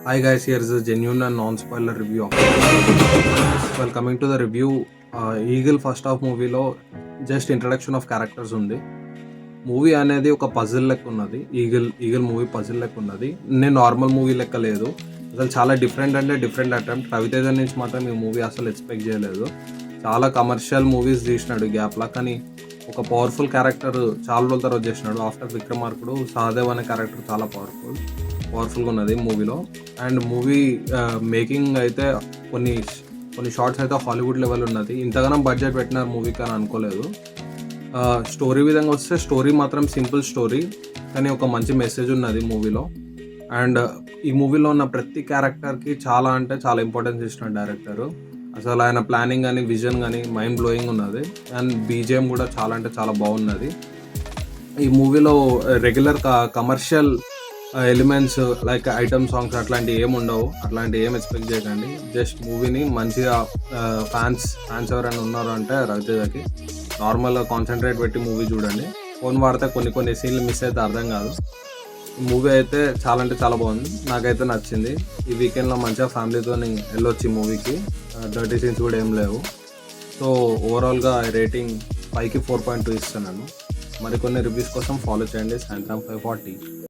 Hi guys, here is a genuine and non-spoiler review of Well, coming to the review, eagle first half మూవీలో just introduction of characters ఉంది. Movie అనేది ఒక puzzle లెక్క ఉన్నది. Eagle movie puzzle లెక్క ఉన్నది. నేను నార్మల్ మూవీ లెక్క లేదు. అసలు చాలా డిఫరెంట్ అంటే డిఫరెంట్ అటెంప్ట్. రవితేజ నుంచి మాత్రం ఈ మూవీ అసలు ఎక్స్పెక్ట్ చేయలేదు. చాలా కమర్షియల్ మూవీస్ తీసినాడు గ్యాప్లా, కానీ ఒక పవర్ఫుల్ క్యారెక్టర్ చాలా రోజుల తర్వాత చేసినాడు. ఆఫ్టర్ విక్రమార్కుడు సహదేవ్ అనే క్యారెక్టర్ చాలా పవర్ఫుల్గా ఉన్నది మూవీలో. అండ్ మూవీ మేకింగ్ అయితే కొన్ని షార్ట్స్ అయితే హాలీవుడ్ లెవెల్ ఉన్నది. ఇంతగానో బడ్జెట్ పెట్టినారు మూవీకి అని అనుకోలేదు. స్టోరీ విధంగా వస్తే స్టోరీ మాత్రం సింపుల్ స్టోరీ, కానీ ఒక మంచి మెసేజ్ ఉన్నది మూవీలో. అండ్ ఈ మూవీలో ఉన్న ప్రతి క్యారెక్టర్కి చాలా అంటే చాలా ఇంపార్టెన్స్ ఇచ్చిన డైరెక్టర్. అసలు ఆయన ప్లానింగ్ కానీ విజన్ కానీ మైండ్ బ్లోయింగ్ ఉన్నది. అండ్ బీజిఎం కూడా చాలా అంటే చాలా బాగున్నది. ఈ మూవీలో regular commercial elements like item songs అట్లాంటివి ఏమి ఉండవు. అట్లాంటివి ఏం ఎక్స్పెక్ట్ చేయకండి. జస్ట్ మూవీని మంచిగా ఫ్యాన్స్ ఎవరైనా ఉన్నారు అంటే రవితేజకి నార్మల్గా కాన్సన్ట్రేట్ పెట్టి మూవీ చూడండి. ఫోన్ వాడితే కొన్ని సీన్లు మిస్ అయితే అర్థం కాదు. ఈ మూవీ అయితే చాలా అంటే చాలా బాగుంది, నాకైతే నచ్చింది. ఈ వీకెండ్లో మంచిగా ఫ్యామిలీతో వెళ్ళొచ్చి మూవీకి. డర్టీ సీన్స్ కూడా ఏం లేవు. సో ఓవరాల్గా రేటింగ్ 5కి 4.2 ఇస్తున్నాను. మరికొన్ని రివ్యూస్ కోసం ఫాలో చేయండి సాయంత్రం 5:40.